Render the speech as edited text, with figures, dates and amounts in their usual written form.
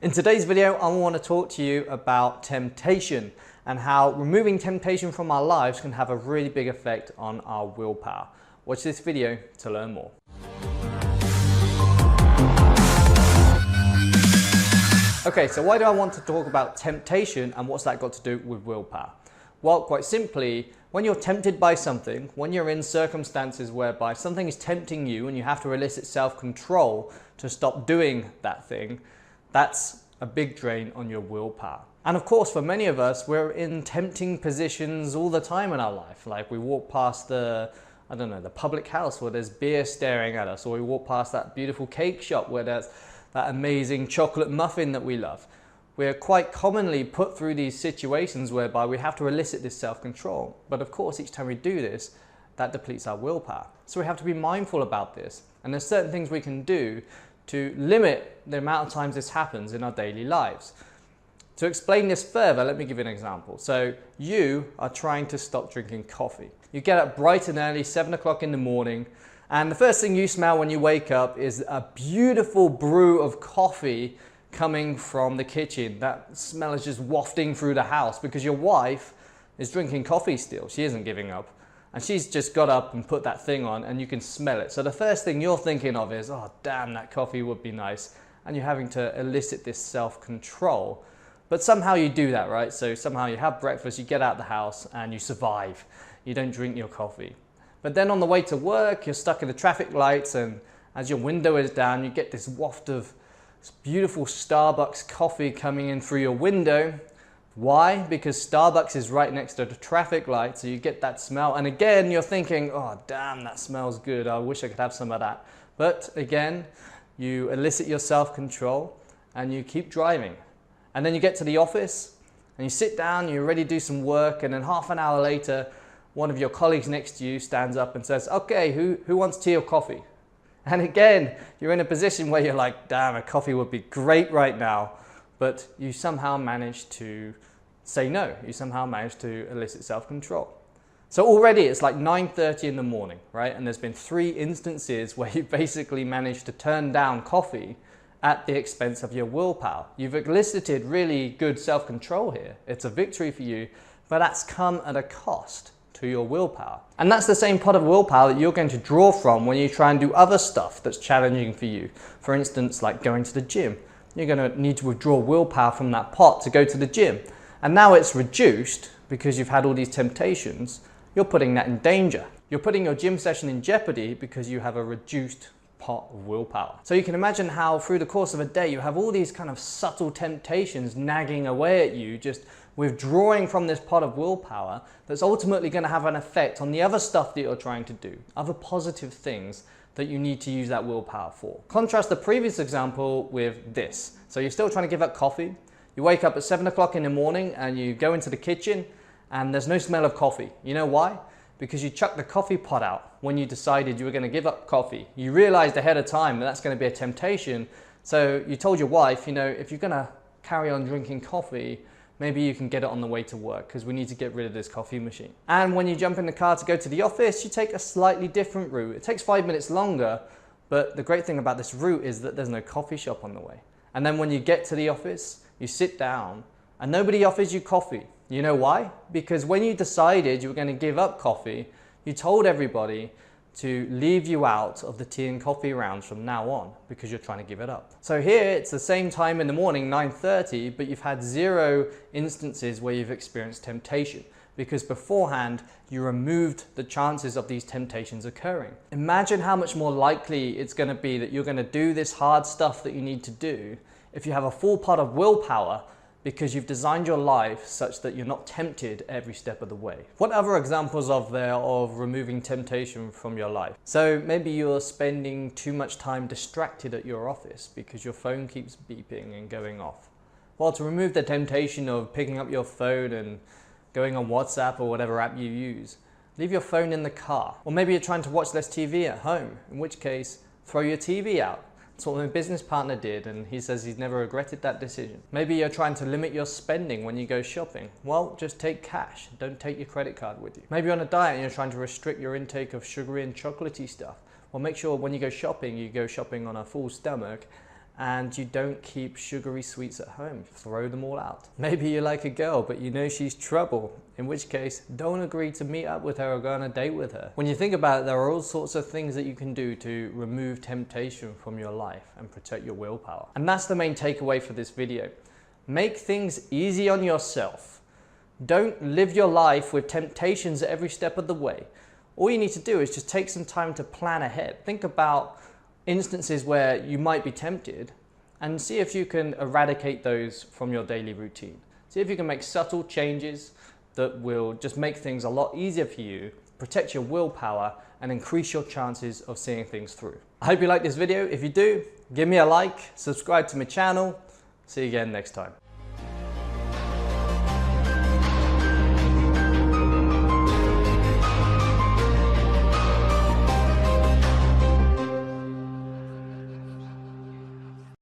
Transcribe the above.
In today's video, I want to talk to you about temptation and how removing temptation from our lives can have a really big effect on our willpower. Watch this video to learn more. Okay, so why do I want to talk about temptation and what's that got to do with willpower? Well, quite simply, when you're tempted by something, when you're in circumstances whereby something is tempting you and you have to elicit self-control to stop doing that thing, that's a big drain on your willpower. And of course, for many of us, we're in tempting positions all the time in our life. Like we walk past the public house where there's beer staring at us, or we walk past that beautiful cake shop where there's that amazing chocolate muffin that we love. We're quite commonly put through these situations whereby we have to elicit this self-control. But of course, each time we do this, that depletes our willpower. So we have to be mindful about this. And there's certain things we can do to limit the amount of times this happens in our daily lives. To explain this further, let me give you an example. So you are trying to stop drinking coffee. You get up bright and early, 7 o'clock in the morning, and the first thing you smell when you wake up is a beautiful brew of coffee coming from the kitchen. That smell is just wafting through the house because your wife is drinking coffee still. She isn't giving up. And she's just got up and put that thing on and you can smell it. So the first thing you're thinking of is, oh damn, that coffee would be nice. And you're having to elicit this self-control. But somehow you do that, right? So somehow you have breakfast, you get out of the house and you survive. You don't drink your coffee. But then on the way to work, you're stuck in the traffic lights, and as your window is down, you get this waft of beautiful Starbucks coffee coming in through your window. Why? Because Starbucks is right next to the traffic light, so you get that smell. And again, you're thinking, oh damn, that smells good. I wish I could have some of that. But again, you elicit your self-control and you keep driving. And then you get to the office and you sit down, you're ready to do some work, and then half an hour later, one of your colleagues next to you stands up and says, okay, who wants tea or coffee? And again, you're in a position where you're like, damn, a coffee would be great right now. But you somehow manage to say no. You somehow manage to elicit self-control. So already it's like 9:30 in the morning, right? And there's been 3 instances where you basically managed to turn down coffee at the expense of your willpower. You've elicited really good self-control here. It's a victory for you, but that's come at a cost to your willpower. And that's the same pot of willpower that you're going to draw from when you try and do other stuff that's challenging for you. For instance, like going to the gym. You're going to need to withdraw willpower from that pot to go to the gym. And now it's reduced because you've had all these temptations. You're putting that in danger. You're putting your gym session in jeopardy because you have a reduced pot of willpower. So you can imagine how through the course of a day you have all these kind of subtle temptations nagging away at you, just withdrawing from this pot of willpower that's ultimately going to have an effect on the other stuff that you're trying to do, other positive things that you need to use that willpower for. Contrast the previous example with this. So you're still trying to give up coffee. You wake up at 7 o'clock in the morning and you go into the kitchen and there's no smell of coffee. You know why? Because you chucked the coffee pot out when you decided you were going to give up coffee. You realized ahead of time that that's going to be a temptation. So you told your wife, you know, if you're going to carry on drinking coffee, maybe you can get it on the way to work because we need to get rid of this coffee machine. And when you jump in the car to go to the office, you take a slightly different route. It takes 5 minutes longer, but the great thing about this route is that there's no coffee shop on the way. And then when you get to the office, you sit down and nobody offers you coffee. You know why? Because when you decided you were going to give up coffee, you told everybody to leave you out of the tea and coffee rounds from now on because you're trying to give it up. So here it's the same time in the morning, 9:30, but you've had 0 instances where you've experienced temptation because beforehand you removed the chances of these temptations occurring. Imagine how much more likely it's going to be that you're going to do this hard stuff that you need to do if you have a full pot of willpower because you've designed your life such that you're not tempted every step of the way. What other examples are there of removing temptation from your life? So maybe you're spending too much time distracted at your office because your phone keeps beeping and going off. Well, to remove the temptation of picking up your phone and going on WhatsApp or whatever app you use, leave your phone in the car. Or maybe you're trying to watch less TV at home, in which case throw your TV out. That's what my business partner did, and he says he's never regretted that decision. Maybe you're trying to limit your spending when you go shopping. Well, just take cash. Don't take your credit card with you. Maybe you're on a diet and you're trying to restrict your intake of sugary and chocolatey stuff. Well, make sure when you go shopping on a full stomach and you don't keep sugary sweets at home. You throw them all out. Maybe you like a girl, but you know she's trouble, in which case don't agree to meet up with her or go on a date with her. When you think about it, there are all sorts of things that you can do to remove temptation from your life and protect your willpower. And that's the main takeaway for this video. Make things easy on yourself. Don't live your life with temptations at every step of the way. All you need to do is just take some time to plan ahead. Think about instances where you might be tempted and see if you can eradicate those from your daily routine. See if you can make subtle changes that will just make things a lot easier for you, protect your willpower, and increase your chances of seeing things through. I hope you like this video. If you do, give me a like, subscribe to my channel. See you again next time.